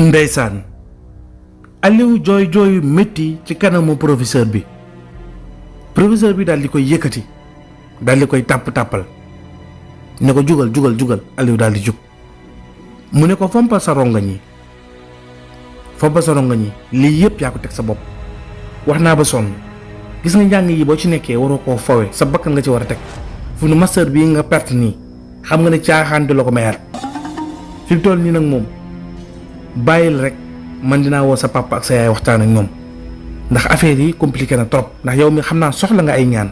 ndeysaan Aliou jooy jooyu métti ci kanamu professeur bi daal di koy yëkkati daal di koy tàppal ne ko jugal Aliou daal di jug mu ne ko fompal sa rongañ yi lii yëpp yaa ko teg sa bopp wax naa ba sonn gis nga njàng yi boo ci nekkee waroo koo fowe sa bakkan nga ci war a teg fu nu master bii nga perte nii xam nga ne caaxaan du la ko mayaat fi mu toll nii nag moom bàyyil rek man dinaa woo sa papa ak sa yaay waxtaan ak ñoom ndax affaire yi compliqué na trop ndax yow mi xam naa soxla nga ay ñaan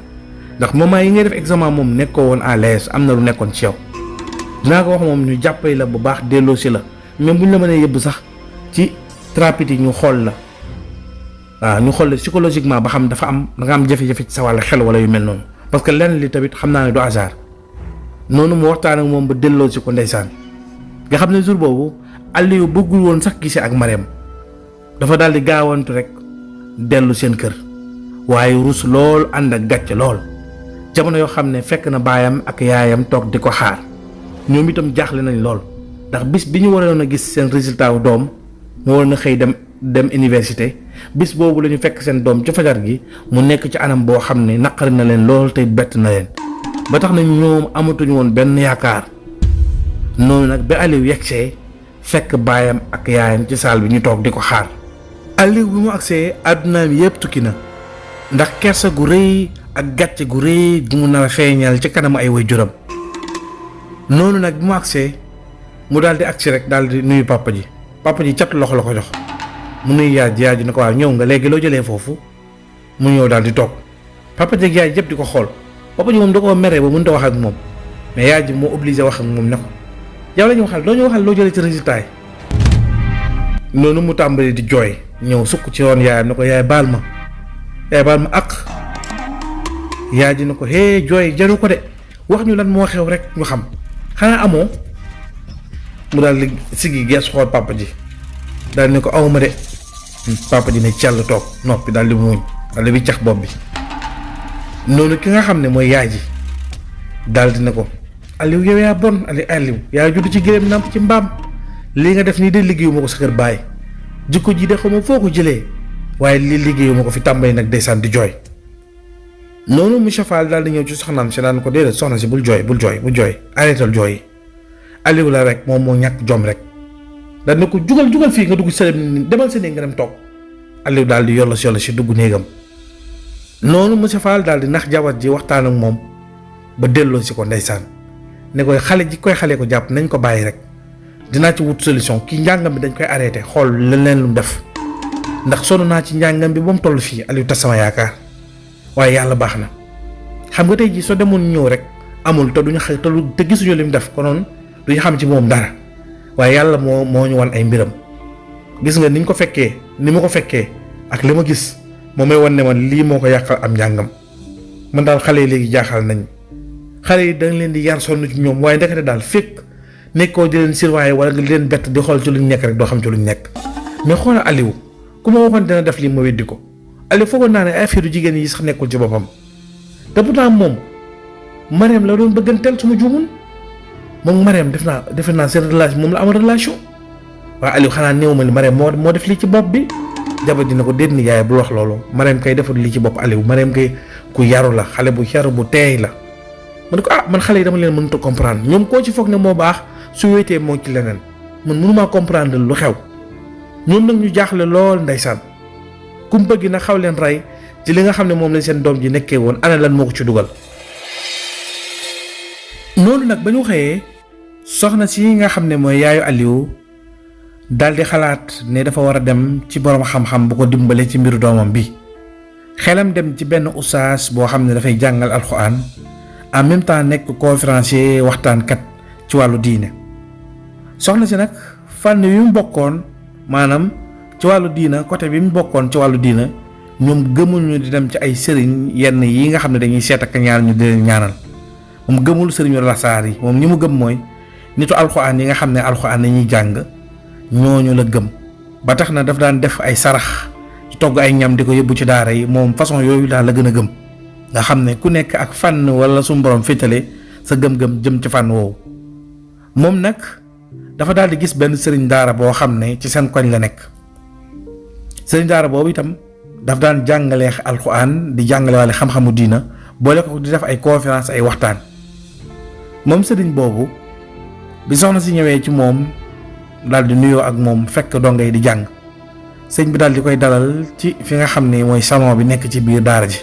ndax moment yi ngay def examen moom nekkoo woon à l'aise am na lu nekkoon ci yow dinaa ko wax moom ñu jàppale la bu baax delloo si la même bu ñu la mënee yëbb sax ci thérapie yi ñu xool la waaw ñu xool la psychologiquement ba xam da nga am jafe-jafe ci sa wàll xel wala yu mel noonu parce que lenn li tamit xam naa ne du hasard noonu mu waxtaan ak moom ba delloo si ko ndeysaan nga xam ne jour boobu Aliou bëggul woon sax gisee ak Marème dafa daal di gaawantu rek dellu seen kër waaye rus lool ànd ak gàcce lool jamono yoo xam ne fekk na baayam ak yaayam toog di ko xaar ñoom itam jaaxle nañ lool ndax bis bi ñu waroon a gis seen résultat wu doom mu waroon a xëy dem université bis boobu la ñu fekk seen doom ca fajar gi mu nekk ci anam boo xam ne naqari na leen lool tey bett na leen ba tax na ñoom amatuñu woon benn yaakaar noonu nag ba Aliou yegsee fekk baayam ak yaayam ci saal bi ñu toog di ko xaar Aliou bi mu agsee àddunaam yëpp tukki na ndax kersa gu rëy ak gàcce gu rëy gu mu nar a feeñal ci kanamu ay waajuram noonu nag bi mu agsee mu daal di agsi rek daal di nuyu papa ji cat loxo la ko jox mu nuyu yaay ji ne ko waaw ñëw nga léegi loo jëlee foofu mu ñëw daal di toog papa ji ak yaay yëpp di ko xool papa ji moom da koo meree ba mënut a wax ak moom mais yaay ji moo obligé wax ak moom ne ko yow la ñu waxal loo jëlee ci résultat yi noonu mu tàmbali di jooy ñëw sukk ci woon yaayam ne ko yaay baal ma ak yaay ji ne ko hee jooy jaru ko de wax ñu lan moo xew rek ñu xam xanaa amoo mu daal di siggi gees xool papa ji daal ne ko awma de papa ji ne cell toog noppi daal di muuñ daal di wiccax bopp bi noonu ki nga xam ne mooy yaay ji daal di ne ko Aliou yow yaa bon Aliou yaa judd ci gëléem nàmp ci mbaam lii nga def nii de liggéeyu ma ko sa kër baay jikko ji de xaw ma foo ko jëlee waaye lii liggéeyu ma ko fi tàmbali nag ndeysaan di jooy noonu monsieur Fall daal di ñëw ci soxnaam si daan ko déedéet soxna si bul jooy arrêtal jooy yi Aliou la rek moom moo ñàkk jom rek daal ne ko jugal fii nga dugg sa demal sa néeg nga dem toog Aliou daal di yollo si dugg néegam noonu monsieur Fall daal di nax jabar ji waxtaan ak moom ba delloo si ko ndeysaan ne koy xale ko jàpp nañ ko bàyyi rek dinaa ci wut solution kii njàngam bi dañ koy arrêté xool leneen lu mu def ndax sonn naa ci njàngam bi ba mu toll fii Aliou tas sama yaakaar waaye yàlla baax na xam nga tey jii soo demoon ñëw rek amul te duñu te gisuñu li mu def konoon duñu xam ci moom dara waaye yàlla moo ñu wan ay mbiram gis nga ni ma ko fekkee ak li ma gis moo may wan ne man lii moo ko yàqal am njàngam man daal xale yi léegi jaaxal nañ xale yi danga leen di yar sonn ci ñoom waaye ndekete daal fekk nekkoo di leen surveiller wala nga leen bett di xool ci luñ nekk rek doo xam ci luñ nekk mais xoolal Aliou ku ma waxoon dina def lii ma weddi ko Aliou foogoon naa ne ay affaire jigéen yi sax nekkul ci boppam te pourtant moom Marème la doon bëgganteel su ma juumul moom Marème defe naa seen relation moom la amal relation waaye Aliou xanaa néew ma ni Marème moo def lii ci bopp bi jabar dina ko déet ni yaay bul wax loolu Marème kay deful lii ci bopp Aliou Marème kay ku yaru la xale bu yaru bu teey la man ko man xale yi dama leen mënut a comprendre ñoom koo ci foog ne moo baax su wéetee moo ci leneen man mënumaa comprendre lu xew ñoom nag ñu jaaxle lool ndeysaan kumpa gi nag xaw leen rey ci li nga xam ne moom lañ seen doom ji nekkee woon ana lan moo ko ci dugal. noonu nag ba ñu xëyee soxna si nga xam ne mooy yaayu Aliou daal di xalaat ne dafa war a dem ci borom xam-xam bu ko dimbale ci mbiru doomam bi xelam dem ci benn oustaz boo xam ne dafay jàngal alxuraan en même temps nekk conférencier waxtaankat ci wàllu diine soxna si nag fànn yu mu bokkoon maanaam ci wàllu diina côté bi mu bokkoon ci wàllu diina ñoom gëmuñu di dem ci ay sëriñ yenn yi nga xam ne dañuy seet ak ñaar ñu di leen ñaanal moom gëmul sëriñu lasaar yi moom ñi mu gëm mooy nitu alxuraan yi nga xam ne alxuraan yi ñuy jàng ñooñu la gëm ba tax na daf daan def ay sarax ci togg ay ñam di ko yóbbu ci daara yi moom façon yooyu daal la gën a gëm nga xam ne ku nekk ak fànn wala suñu borom féetale sa gëm-gëm jëm ci fànn woowu moom nag dafa daal di gis benn sëriñ daara boo xam ne ci seen koñ la nekk. sëriñ daara boobu itam daf daan jàngale alxuraan di jàngale wàlle xam-xamu diina boole ko di def ay conférence ay waxtaan. moom sëriñ boobu bi soxna si ñëwee ci moom daal di nuyoo ak moom fekk donga yi di jàng sëñ bi daal di koy dalal ci fi nga xam ne mooy salon bi nekk ci biir daara ji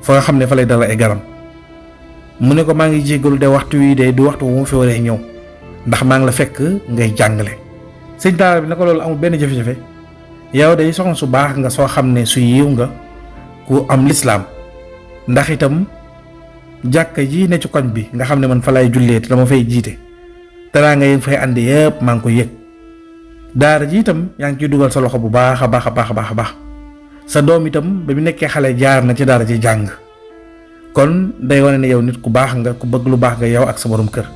fa nga xam ne fa lay dalal ay garam. mu ne ko maa ngi jéggalu de waxtu wi de du waxtu wu mu fi waree ñëw ndax maa ngi la fekk ngay jàngale. sëñ daara bi ne ko loolu amul benn jafe-jafe yow de soxna su baax nga soo xam ne su yiw nga ku am lislaam ndax itam jàkka ji ne ci koñ bi nga xam ne man fa lay jullee te dama fay jiite teraanga yi fay andi yëpp maa ngi ko yëg. daara ji itam yaa ngi ciy dugal sa loxo bu baax a baax a baax a baax a baax sa doom itam ba mu nekkee xale jaar na ci daara ji jàng kon day wane ne yow nit ku baax nga ku bëgg lu baax nga yow ak sa borom kër.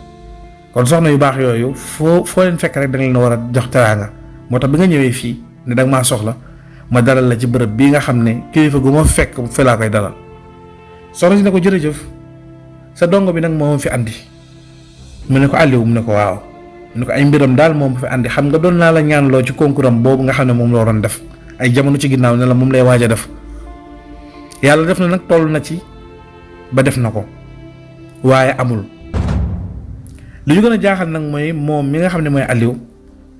kon soxna yu baax yooyu foo leen fekk rek da nga leen war a jox teraanga moo tax bi nga ñëwee fii ne danga maa soxla ma dalal la ci bërëb bii nga xam ne kilifa gu ma fekk fi laa koy dalal. soxna si ne ko jërëjëf sa dongo bi nag moo fi andi mu ne ko Aliou mu ne ko waaw mu ne ko ay mbiram daal moom fi andi xam nga doon naa la ñaanloo ci concours am boobu nga xam ne moom la waroon def ay jamono ci ginnaaw ne la moom lay waaj a def yàlla def na nag toll na ci ba def na ko waaye amul. li ñu gën a jaaxal nag mooy moom mi nga xam ne mooy Aliou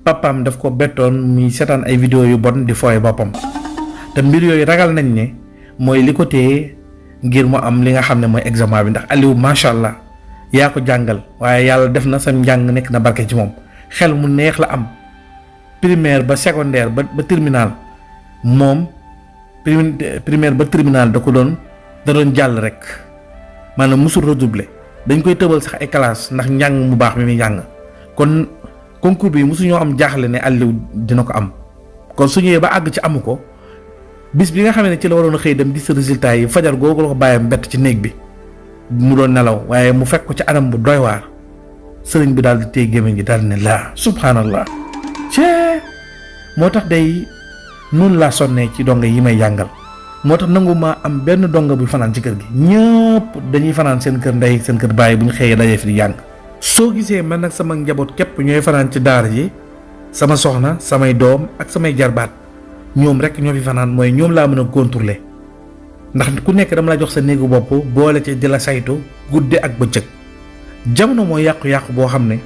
papaam daf ko bettoon muy seetaan ay vidéo yu bon di fooye boppam te mbir yooyu ragal nañ ne mooy li ko téye ngir mu am li nga xam ne mooy examen bi ndax Aliou macha allah yaa ko jàngal waaye yàlla def na sam njàng nekk na barke ci moom xel mu neex la am primaire ba secondaire ba terminal moom primaire ba terminal da doon jàll rek maanaam musul redoubler dañ koy tëbal sax ay classe ndax njàng mu baax mi muy njàng kon concours bi musu ñoo am jaaxle ne Aliou dina ko am kon su ñëwee ba àgg ci amu ko bis bi nga xam ne ci la waroon a xëy dem gis résultat yi fajar googu la ko bàyyam bett ci néeg bi mu doon nelaw waaye mu fekk ko ci anam bu doy waar sëriñ bi daal di téye gémmiñ gi daal di ne laa subhanallah cee moo tax day noonu laa sonnee ci donga yi may jàngal moo tax nangu maa am benn donga bu fanaan ci kër gi ñëpp dañuy fanaan seen kër ndey seen kër bàyyi bu ñu xëyee dajee fi di jàng. soo gisee man nag sama njaboot képp ñooy fanaan ci daara ji sama soxna samay doom ak samay jarbaat ñoom rek ñoo fi fanaan mooy ñoom laa mën a contrôler ndax ku nekk dama la jox sa néegu bopp boole ci di la saytu gudde ak bëccëg. jamono mooy yàqu-yàqu boo xam ne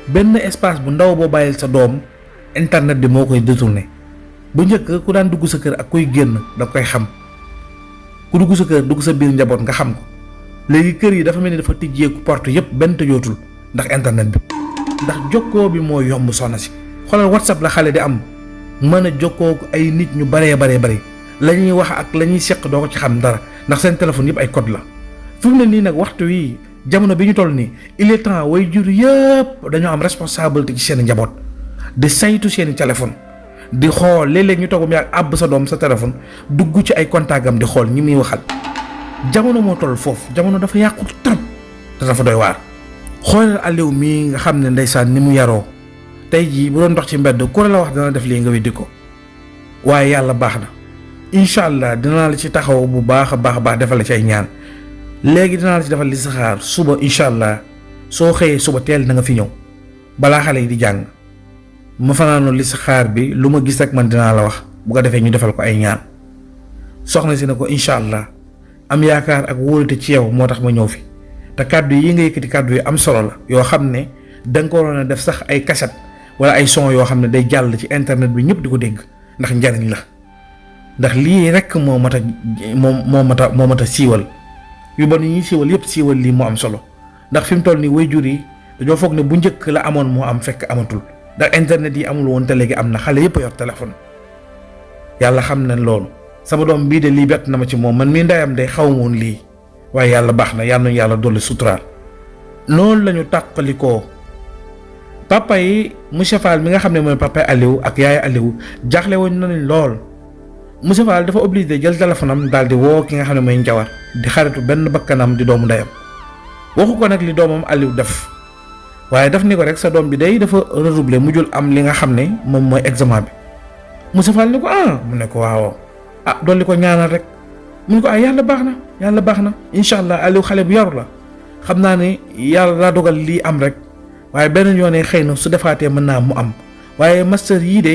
benn espace bu ndaw boo bàyyil sa doom internet bi moo koy détourné bu njëkk ku daan dugg sa kër ak kuy génn da koy xam ku dugg sa kër dugg sa biir njaboot nga xam ko léegi kër yi dafa mel ni dafa tijjeeku porte yëpp benn tëjootul ndax internet bi ndax jokkoo bi moo yomb soxna si xoolal WhatsApp la xale di am mën a jokkoo ay nit ñu baree bari la ñuy wax ak la ñuy seq doo ko ci xam dara ndax seen téléphone yëpp ay code la fi mu ne nii nag waxtu wi jamono bi ñu toll nii il est temps way jur yëpp dañoo am responsabilité ci seen njaboot di saytu seeni téléphone di xool léeg-léeg ñu toog ak àbb sa doom sa téléphone dugg ci ay contact am di xool ñi muy waxal jamono moo toll foofu jamono dafa yàqu trop te dafa doy waar. xoolal Aliou mii nga xam ne ndeysaan ni mu yaroo tey jii bu doon dox ci mbedd ku la wax dana def lii nga weddi ko waaye yàlla baax na incha allah dinaa la ci taxaw bu baax a baax defal la ci ay ñaan léegi dinaa la ci defal li saxaar suba incha allah soo xëyee suba teel na nga fi ñëw balaa xale yi di jàng ma fanaanoon li saxaar bi lu ma gis rek man dinaa la wax bu ko defee ñu defal ko ay ñaan soxna si ne ko incha allah am yaakaar ak wóolute ci yow moo tax ma ñëw fi te kàddu yi nga yëkkati kàddu yu am solo la yoo xam ne da nga ko waroon a def sax ay cassette wala ay son yoo xam ne day jàll ci internet bi ñëpp di ko dégg ndax njariñ la ndax lii rek moo mat a siiwal yu bon yi ñuy siiwal yëpp siiwal lii moo am solo ndax fi mu toll nii waajur yi dañoo foog ne bu njëkk la amoon moo am fekk amatul ndax internet yi amul woon te léegi am na xale yëpp yor téléphone yàlla xam na loolu sama doom bii de lii bett na ma ci moom man mii ndeyam de xaw ma woon lii waaye yàlla baax na yàlla nañu yàlla dolli suturaal noonu la ñu tàqalikoo papa yi monsieur Fall mi nga xam ne mooy papa Aliou ak yaay Aliou jaaxle woon nañ lool monsieur Fall dafa obligé jël téléphone am daal di woo ki nga xam ne mooy Njawar di xaritu benn bakkanam di doomu ndeyam waxu ko nag li doomam Aliou def waaye daf ni ko rek sa doom bi day dafa redoubler mujjul am li nga xam ne moom mooy examen bi monsieur Fall ni ko mu ne ko waaw dolli ko ñaanal rek mu ne ko yàlla baax na incha allah Aliou xale bu yaru la xam naa ne yàlla daa dogal lii am rek waaye beneen yoonee xëy na su defaatee mën naa mu am waaye master yii de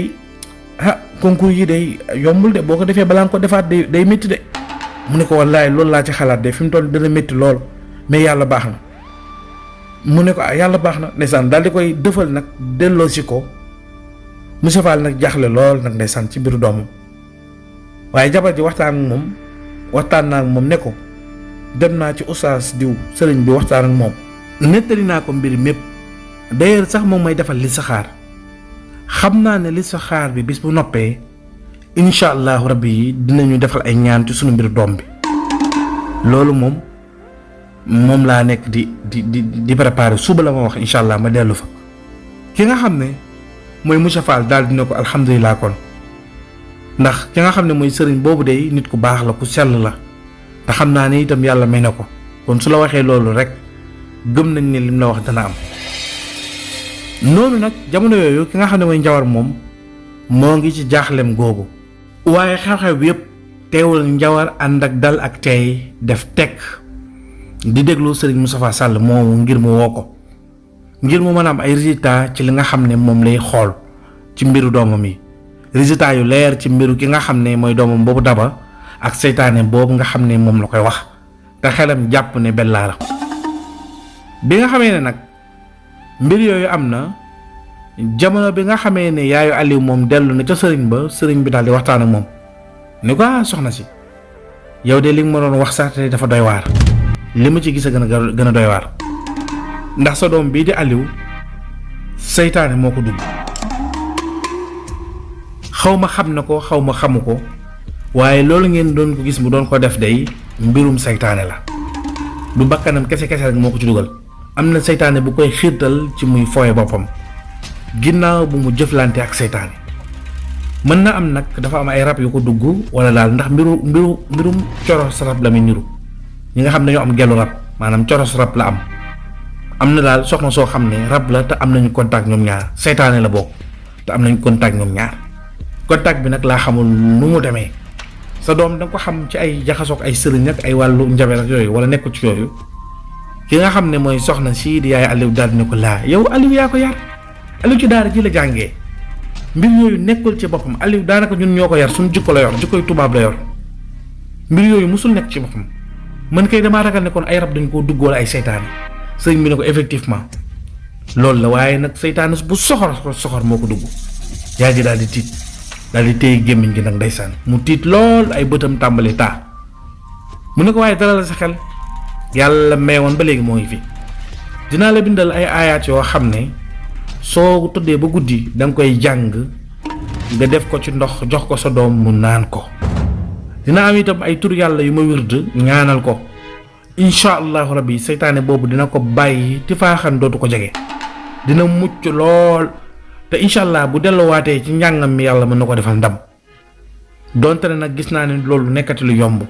concours yi de yombul de boo ko defee balaa nga ko defaat day métti de. mu ne ko wallaay loolu laa ci xalaat de fi mu toll dana métti lool mais yàlla baax na. mu ne ko yàlla baax na ndeysaan daal di koy dëfal nag delloo si ko monsieur Fall nag jaaxle lool nag ndeysaan ci mbiru doomam waaye jabar ji waxtaan naa ak moom ne ko dem naa ci oustaz diw sëriñ bi waxtaan ak moom nettali naa ko mbir mépp d'ailleurs sax moom may defal li saxaar xam naa ne li saxaar bi bis bu noppee incha allahu rabbi yi dinañu defal ay ñaan ci sunu mbiru doom bi loolu moom laa nekk di préparer suba la ma wax incha allah ma dellu fa ki nga xam ne mooy monsieur Fall daal dina ko alhamdulilah kon ndax ki nga xam ne mooy sëriñ boobu de nit ku baax la ku sell la te xam naa ne itam yàlla may na ko kon su la waxee loolu rek gëm nañ ne lim la wax dana am. noonu nag jamono yooyu ki nga xam ne mooy njawar moom moo ngi ci jaaxlem googu waaye xew-xew bi yëpp teewul njawar ànd ak dal ak tey def tekk di déglu Serigne Moustapha Sall moomu ngir mu woo ko ngir mu mën a am ay résultats ci li nga xam ne moom lay xool ci mbiru doomam yi résultats yu leer ci mbiru ki nga xam ne mooy doomam boobu Daba ak seytaane boobu nga xam ne moom la koy wax te xelam jàpp ne Bella la bi nga xamee ne nag mbir yooyu am na jamono bi nga xamee ne yaayu Aliou moom dellu na ca sëriñ ba sëriñ bi daal di waxtaan ak moom ni ko soxna si yow de li nga ma doon wax sax te dafa doy waar li ma ci gis a gën a doy waar ndax sa doom bii di Aliou seytaane moo ko dugg xaw ma xam na ko xaw ma xamu ko waaye loolu ngeen doon ko gis mu doon ko def day mbirum seytaane la du bakkanam kese rek moo ko ci dugal am na seytaane bu koy xiirtal ci muy fooye boppam ginnaaw bu mu jëflante ak seytaane mën na am nag dafa am ay rab yu ko dugg wala daal ndax mbirum coros rab la muy niru ñi nga xam ne ñoo am gelu rab maanaam coros rab la am na daal soxna soo xam ne rab la te am nañu contact ñoom ñaar seytaane la bokk te am nañu contact ñoom ñaar contact bi nag laa xamul nu mu demee sa doom danga ko xam ci ay jaxasoog ay sëriñ ak ay wàllu njaber ak yooyu wala nekkul ci yooyu ki nga xam ne mooy soxna sii di yaay Aliou daal di ne ko laa yow Aliou yaa ko yar Aliou ci daara ji la jàngee mbir yooyu nekkul ci boppam Aliou daanaka ñun ñoo ko yar suñu jikko la yor jikkoy tubaab la yor mbir yooyu musul nekk ci boppam man kay damaa ragal ne kon ay rab dañ koo dugg wala ay seytaane sëriñ bi ne ko effectivement loolu la waaye nag seytaane bu soxor moo ko dugg yaa ji daal di tiit daal di téye gémmiñ gi nag ndeysaan mu tiit lool ay bëtam tàmbali taa mu ne ko waaye dara la sa xel yàlla meewoon ba léegi moo ngi fi dinaa la bindal ay aayaat yoo xam ne soo tëddee ba guddi da nga koy jàng nga def ko ci ndox jox ko sa doom mu naan ko dina am itam ay tur yàlla yu ma wird ñaanal ko incha allahu rabbi seytaane boobu dina ko bàyyi ti faaxan dootu ko jege dina mucc lool te incha allah bu delluwaatee ci njàngam mi yàlla mën na ko defal ndam donte ne nag gis naa ne loolu nekkati lu yomb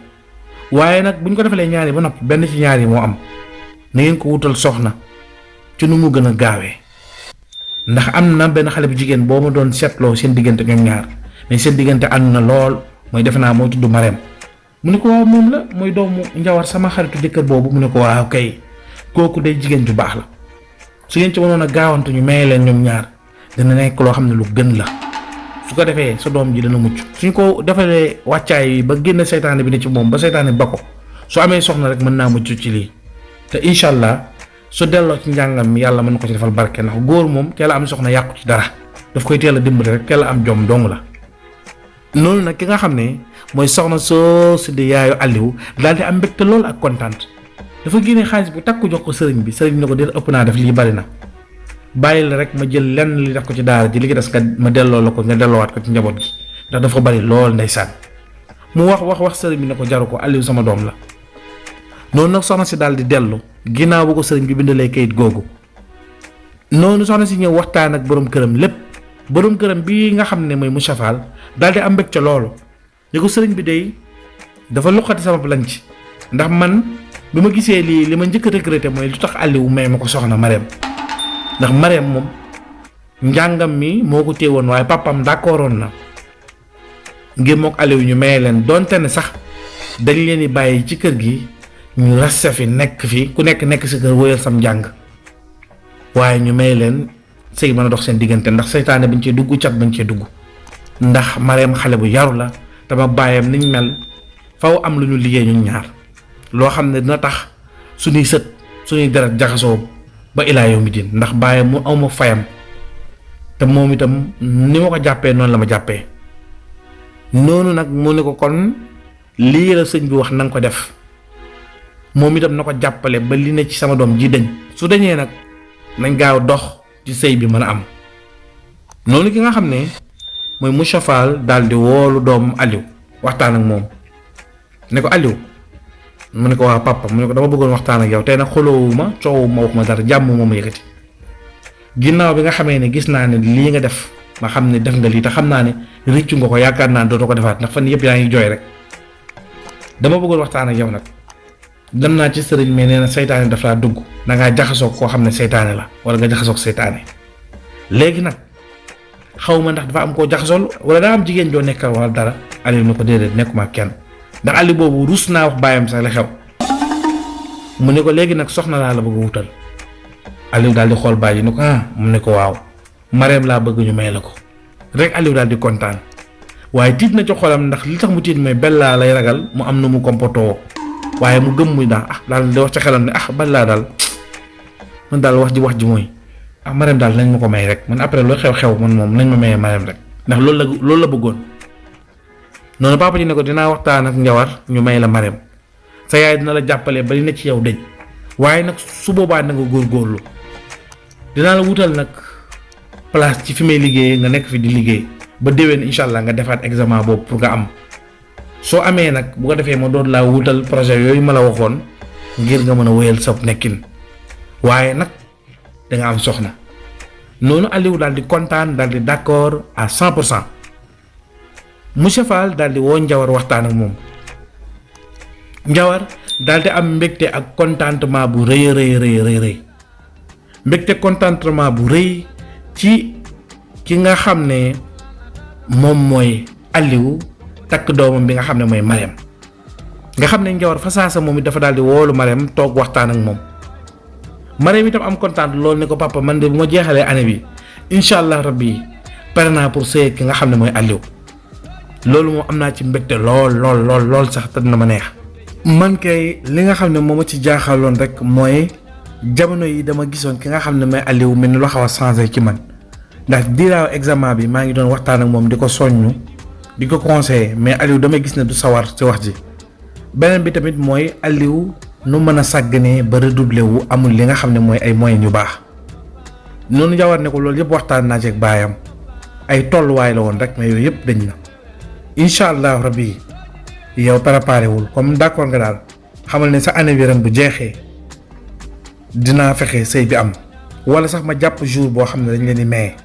waaye nag buñ ko defalee ñaari ba noppi benn ci ñaari moo am na ngeen ko wutal soxna ci nu mu gën a gaawee ndax am na benn xale bu jigéen boo ma doon seetloo seen diggante ñoom ñaar mais seen diggante ànd na lool mooy defe naa moo tudd Marème mu ne ko waaw moom la mooy doomu njawar sama xaritu jëkkër boobu mu ne ko waaw kay kooku day jigéen ju baax la su ngeen ci mënoon a gaawantu ñu maye leen ñoom ñaar dina nekk loo xam ne lu gën la su ko defee sa doom ji dana mucc suñ ko defalee wàccaay ba génn seytaane bi ne ci moom ba seytaane ba ko su amee soxna rek mën naa mucc ci lii te incha allah su delloo ci njàngam mi yàlla mën na ko ci defal barke ndax góor moom teel a am soxna yàqu ci dara daf koy teel a dimbali rek teel a am jom dong la. noonu nag ki nga xam ne mooy soxna soo si di yaayu Aliou daal di am mbégte lool ak kontaan dafa génne xaalis bu takku jox ko sëriñ bi sëriñ bi ne ko déet ëpp naa def lii bari na bàyyi la rek ma jël lenn li def ko ci daara ji li ki des nga ma delloo la ko nga delloowaat ko ci njaboot gi ndax dafa bari lool ndeysaan mu wax sëriñ bi ne ko jaru ko Aliou sama doom la. noonu nag soxna si daal di dellu ginnaaw bu ko sëriñ bi bindalee kayit googu noonu soxna si ñëw waxtaan ak borom këram lépp borom këram bii nga xam ne mooy Moussa Fall daal di am mbég ca loolu li ko sëriñ bi day dafa luqati sama lañ ci ndax man bi ma gisee lii li ma njëkk a regretté mooy lu tax Aliou may ma ko soxna Marème ndax Marème moom njàngam mi moo ko téewoon waaye papam d'accordoon na ngir mook Aliou ñu maye leen donte ne sax dañ leen di bàyyi ci kër gi ñu reste fi nekk fi ku nekk si kër wóyal sam njàng waaye ñu may leen sëy mën a dox seen diggante ndax seytaane bañ cee dugg cat bañ cee dugg ndax Mariam xale bu yaru la dama bàyyam niñ mel faw am lu ñu liggéey ñun ñaar loo xam ne dina tax suñuy sët suñuy deret jaxasoo ba ilaa yow mi din ndax bàyyam mu awma fayam te moom itam ni ma ko jàppee noonu la ma jàppee noonu nag mu ne ko kon lii la sëñ bi wax na nga ko def moom itam na ko jàppale ba li ne ci sama doom ji dañ su dañee nag nañ gaaw dox ci sëy bi mën a am noonu ki nga xam ne mooy Moussa Fall daal di woolu doomam Aliou waxtaan ak moom ne ko Aliou mu ne ko waa papa mu ne ko dama bëggoon waxtaan ak yow tey nag xoloowuma coowuma wax ma dara jàmm moom yëkkati ginnaaw bi nga xamee ne gis naa ne lii nga def ma xam ne def nga lii te xam naa ne rëccu nga ko yaakaar naa ne dootoo ko defaat ndax fan yëpp yaa ngi jooy rek dama bëggoon waxtaan ak yow nag dem naa ci sëriñ mais nee na seytaane daf laa dugg da ngaa jaxasoo koo xam ne seytaane la wala nga jaxasoo seytaane léegi nag xaw ma ndax dafa am koo jaxasool wala daa am jigéen joo nekkal wala dara Aliou ni ko déedéet nekkuma ak kenn ndax Aliou boobu rus naa wax bàyyam sax la xew mu ne ko léegi nag soxna laa la bëgg a wutal Aliou daal di xool bàyyi ni ko mu ne ko waaw Mariam laa bëgg ñu may la ko rek Aliou daal di kontaan waaye tiit na ci xolam ndax li tax mu tiit mooy Bella lay ragal mu am na mu comportoo waaye mu gëm muy daal di wax ci xelam ne Bella daal man daal wax ji mooy Mariam daal nañ ma ko may rek man après loo xew-xew man moom nañ ma mayee Mariam rek ndax loolu la bëggoon noonu papa ji ne ko dinaa waxtaan ak Njawar ñu may la Mariam sa yaay dina la jàppale ba li ne ci yow dëj waaye nag su boobaa na nga góorgóorlu dinaa la wutal nag place ci fi may liggéeyee nga nekk fi di liggéey ba déwén incha allah nga defaat examen boobu pour nga am soo amee nag bu ko defee ma doon laa wutal projet yooyu ma la waxoon ngir nga mën a wéyal sa nekkin waaye nag da nga am soxna noonu Aliou daal di kontaan daal di d'accord à 100%. Monsieur Fall daal di woo Njawar waxtaan ak moom Njawar daal di am mbégte ak contentement bu rëy mbégte contentement bu rëy ci ki nga xam ne moom mooy Aliou takk doomam bi nga xam ne mooy Mariam nga xam ne Njawar fa saasa moom it dafa daal di woolu Mariam toog waxtaan ak moom Mariam itam am kontaan loolu ne ko papa man de bu ma jeexalee année bi incha allah rabbi pare naa pour sëy ki nga xam ne mooy Aliou loolu moom am naa ci mbégte lool sax te dina ma neex. man kay li nga xam ne moo ma ci jaaxaloon rek mooy jamono yi dama gisoon ki nga xam ne mooy Aliou mel ni lu xaw a changé ci man ndax diiraaw examen bi maa ngi doon waxtaan ak moom di ko soññu di ko conseiller mais Aliou damay gis ne du sawar ci wax ji beneen bi tamit mooy Aliou nu mën a sàgganee ba redoubler wu amul li nga xam ne mooy ay moyens yu baax noonu Njawar ne ko loolu yëpp waxtaan naa ci ak baayam ay tolluwaay la woon rek mais yooyu yëpp dañ na incha allah rabbi yow préparé wul comme d'accord nga daal xamal ne sa année bi ren bu jeexee dinaa fexe sëy bi am wala sax ma jàpp jour boo xam ne dañ leen di maye.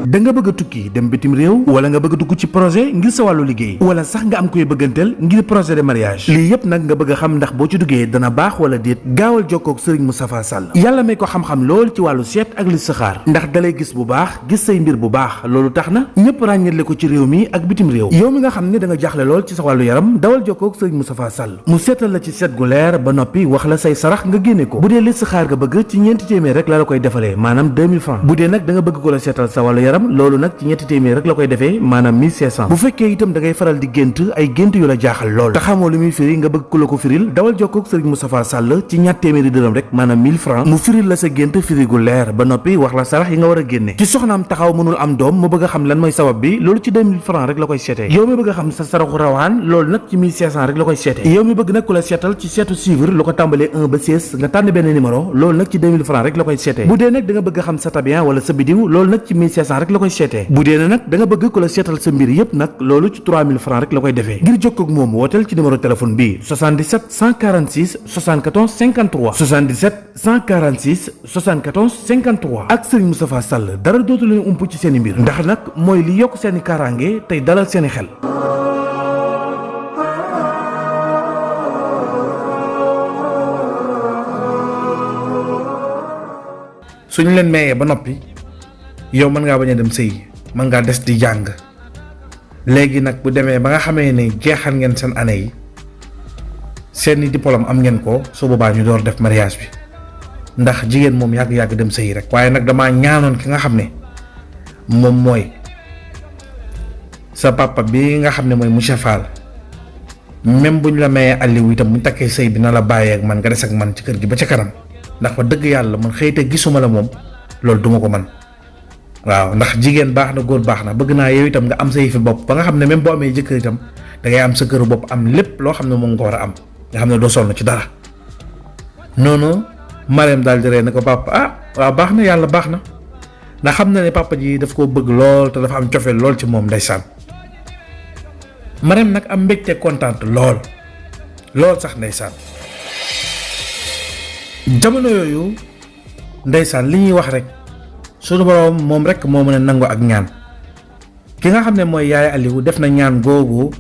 da nga bëgg a tukki dem bitim réew wala nga bëgg a dugg ci projet ngir sa wàllu liggéey wala sax nga am koy bëgganteel ngir projet de mariage lii yëpp nag nga bëgg a xam ndax boo ci duggee dana baax wala déet gaawal jokkoo ak Serigne Moustapha Sall yàlla may ko xam-xam lool ci wàllu seet ak listixaar ndax dalay gis bu baax gis say mbir bu baax loolu tax na ñëpp ràññale ko ci réew mi ak bitim réew yow mi nga xam ne da nga jaaxle lool ci sa wàllu yaram dawal jokkoo ak Serigne Moustapha Sall mu seetal la ci seet gu leer ba noppi wax la say sarax nga génne ko bu dee listixaar nga bëgg ci ñeenti téeméer rek la koy defalee maanaam 2000 francs bu dee nag da nga bëgg ko la seetal sa wàllu yaram loolu nag ci ñetti téeméer rek la koy defee maanaam 1500 bu fekkee itam da ngay faral di gént ay gént yu la jaaxal lool te xamoo lu muy firi nga bëgg ku la ko firil dawal jokkoo ak Serigne Moustapha Sall ci ñatt téeméeri dërëm rek maanaam 1000 francs mu firil la sa gént firi gu leer ba noppi wax la sarax yi nga war a génne ci soxnaam taxaw mënul am doom mu bëgg a xam lan mooy sabab bi loolu ci 2000 francs rek la koy seetee yow mi bëgg a xam sa saraxu rawaan loolu nag ci 1500 rek la koy seetee yow mi bëgg nag ku la seetal ci seetu suivre lu ko tàmbalee 1 ba 16 nga tànn benn numéro loolu nag ci 2000 francs rek la koy seetee bu dee nag da nga bëgg a xam sa tabian wala sa bidiw loolu nag ci 1500 rek la koy seetee bu dee nag da nga bëgg ku la seetal sa mbir yépp nag loolu ci 3000 francs rek la koy defee ngir jokkoo ak moom wooteel ci numéro téléphone bi 77 146 74 53 77 146 74 53 ak Serigne Moustapha Sall dara dootu leen ump ci seen i mbir ndax nag mooy li yokk seen i kaaraange tey dalal seen i xel. suñu leen mayee ba noppi yow mën ngaa bañ a dem sëy mën ngaa des di jàng léegi nag bu demee ba nga xamee ne jeexal ngeen seen année yi seeni diplôme am ngeen ko su boobaa ñu door def mariage bi ndax jigéen moom yàgg-yàgg dem sëy rek. waaye nag damaa ñaanoon ki nga xam ne moom mooy sa papa bi nga xam ne mooy monsieur Fall même buñ la mayee Aliou itam buñ takkee sëy bi na la bàyyee ak man nga des ak man ci kër gi ba ca kanam ndax fa dëgg yàlla man xëy te gisuma la moom loolu duma ko man waaw ndax jigéen baax na góor baax na bëgg naa yow itam nga am sa yëfi bopp ba nga xam ne même boo amee jëkkër itam da ngay am sa këru bopp am lépp loo xam ne moom nga war a am nga xam ne doo sonn ci dara. noonu Marème daal di ree ne ko papa waaw baax na yàlla baax na ndax xam na ne papa ji daf koo bëgg lool te dafa am cofeel lool ci moom ndeysaan. Marème nag am mbégte kontaan lool sax ndeysaan. jamono yooyu ndeysaan li ñuy wax rek suñu boroom moom rek moo mën a nangu ak ñaan ki nga xam ne mooy yaay Aliou def na ñaan googu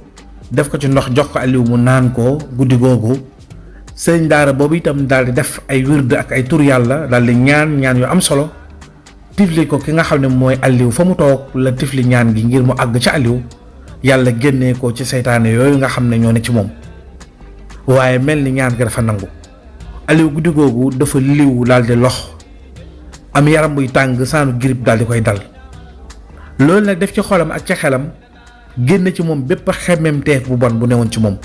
def ko ci ndox jox ko Aliou mu naan ko guddi googu sëñ daara boobu itam daal di def ay wird ak ay tur yàlla daal di ñaan yu am solo tifli ko ki nga xam ne mooy Aliou fa mu toog la tifli ñaan gi ngir mu àgg ca Aliou yàlla génnee ko ci seytaane yooyu nga xam ne ñoo ne ci moom waaye mel ni ñaan gi dafa nangu Aliou guddi googu dafa liw daal di lox am yaram buy tàng saanu grippe daal di koy dal loolu nag def ci xolam ak ca xelam génn ci moom bépp xemmemteef bu bon bu newoon ci moom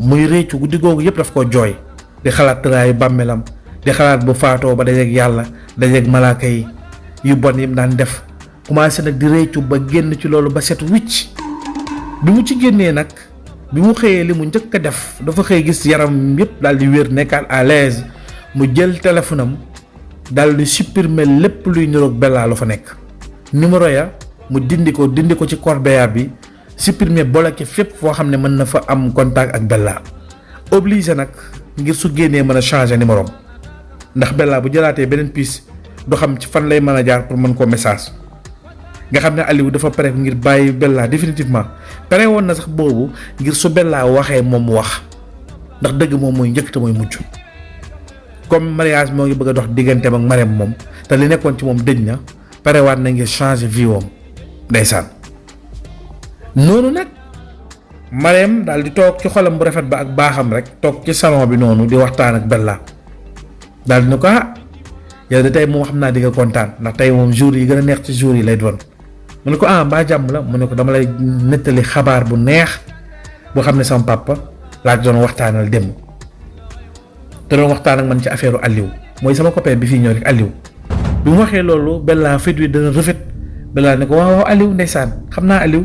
muy réccu guddi googu yëpp daf ko jooy di xalaat tëraayu bàmmeelam di xalaat bu faatoo ba dajeeg yàlla dajeeg malaaka yi yu bon yim daan def commencé nag di réccu ba génn ci loolu ba set wicc bi mu ci génnee nag bi mu xëyee li mu njëkk a def dafa xëy gis yaram yëpp daal di wér nekkaat à l'aise mu jël téléphone am daal di supprimer lépp luy niroog Bella la fa nekk numéro ya mu dindi ko ci corbillard bi supprimer bloqué fépp foo xam ne mën na fa am contact ak Bella obligé nag ngir su génnee mën a changer numéro ndax Bella bu jëlaatee beneen pièce du xam ci fan lay mën a jaar pour mën koo message nga xam ne Aliou dafa pare ngir bàyyi Bella définitivement pare woon na sax boobu ngir su Bella waxee moom mu wax ndax dëgg moom mooy njëkk te mooy mujj comme mariage moo ngi bëgg a dox digganteem ak Marème moom te li nekkoon ci moom dëj na parewaat na ngir changer vie woom ndeysaan. noonu nag Marème daal di toog ci xolam bu rafet ba ak baaxam rek toog ci salon bi noonu di waxtaan ak Bella daal di ne ko yow de tey moom xam naa di nga kontaan ndax tey moom jour yi gën a neex ci jour yi lay doon. mu ne ko mbaa jàmm la mu ne ko dama lay nettali xabaar bu neex boo xam ne sama papa laa doon waxtaanal démb te doon waxtaan ak man ci affaire Aliou mooy sama copain bi fii ñëw rek Aliou bi mu waxee loolu Bella fit wi dana rafet Bella ne ko waaw Aliou ndeysaan xam naa Aliou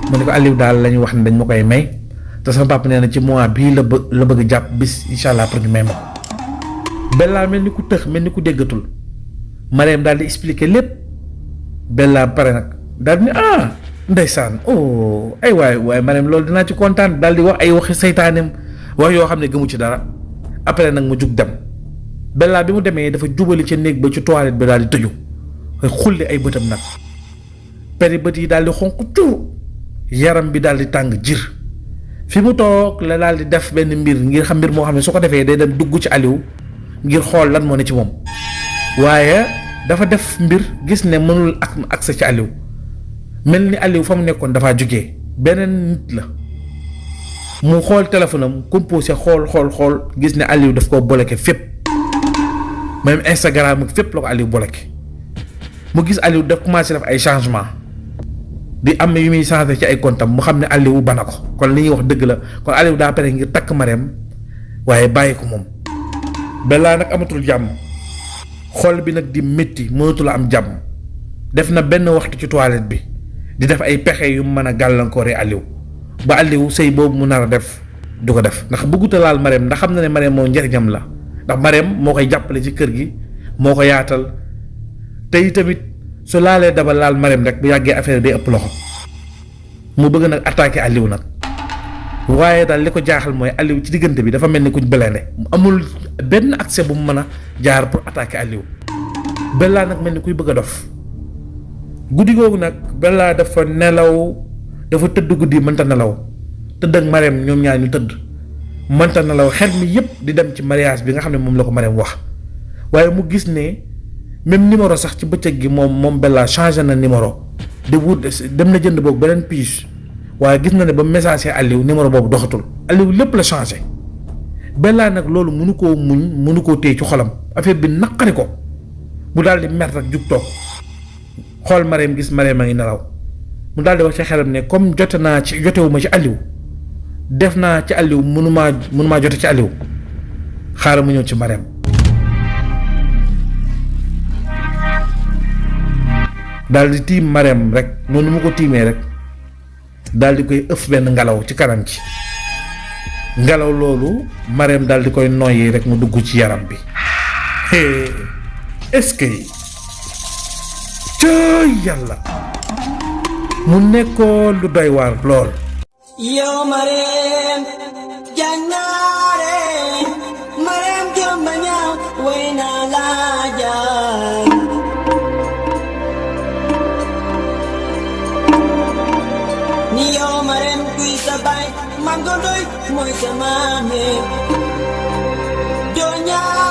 mu ne ko Aliou daal la ñu wax ne dañ ma koy may te sama papa nee na ci mois bii la bëgg jàpp bis incha allah pour ñu may ma ko. Bella mel ni ku tëx mel ni ku déggatul Marème daal di expliquer lépp Bella pare nag daal di ne ndeysaan ay waay Marème loolu dinaa ci kontaan daal di wax ay waxi seytaaneem wax yoo xam ne gëmu ci dara après nag mu jug dem Bella bi mu demee dafa jubali ca néeg ba ci toilette bi daal di tëju xulli ay bëtam nag peri bët yi daal di xonq tur yaram bi daal di tàng jir fi mu toog la daal di def benn mbir ngir xam mbir moo xam ne su ko defee day dem dugg ci Aliou ngir xool lan moo ne ci moom waaye dafa def mbir gis ne mënul ak accès ci Aliou mel ni Aliou fa mu nekkoon dafaa jógee beneen nit la mu xool téléphone am composé xool gis ne Aliou daf koo bloqué fépp même Instagram ak fépp la ko Aliou bloqué mu gis Aliou daf commencé def ay changement di am yu muy changé ci ay comptam mu xam ne Aliou bana ko kon li ñuy wax dëgg la kon Aliou daa pare ngir takk Marème waaye bàyyi ko moom Bella nag amatul jàmm xol bi nag di métti mënatul am jàmm def na benn waxtu ci toilette bi di def ay pexe yu mën a gàllankooree Aliou ba Aliou sëy boobu mu nar a def du ko def ndax bëgguta laal Marème ndax xam na ne Marème moo njariñam la ndax Marème moo koy jàppale ci kër gi moo ko yaatal tey tamit su laalee daba laal Marème rek bu yàggee affaire day ëpp loxo mu bëgg nag attaquer Aliou nag waaye daal li ko jaaxal mooy Aliou ci diggante bi dafa mel ni kuñ belende amul benn accès bu mu mën a jaar pour attaquer Aliou Bella nag mel ni kuy bëgg a dof guddi googu nag Bella dafa nelaw dafa tëdd guddi mënta nelaw tëdd ak Marème ñoom ñaar ñu tëdd mënta nelaw xel mi yépp di dem ci mariage bi nga xam ne moom la ko Marème wax waaye mu gis ne même numéro sax ci bëccëg gi moom Bella changé na numéro di wut dem na jënd boog beneen pièce waaye gis na ne ba message Aliou numéro boobu doxatul Aliou lépp la changé Bella nag loolu mënu koo muñ mënu koo téye ci xolam affaire bi naqari ko mu daal di mer rek jug toog xool Marème gis Marème a ngi nelaw mu daal di wax ci xelam ne comme jotewuma ci Aliou def naa ci Aliou mënumaa jote ci Aliou xaaral mu ñëw ci Marème daal di tiim Marème rek noonu mu ko tiimee rek daal di koy ëff benn ngelaw ci kanam ci ngelaw loolu Marème daal di koy noyyi rek mu dugg ci yaram bi est-ce que cëy yàlla mu nekkoon lu doy waar lool. yow Marème jàngaare Marème jomba ñaaw way naa laa jaar ni yow Marème kuy sa baay man ko doy mooy sa maame doo ñaaw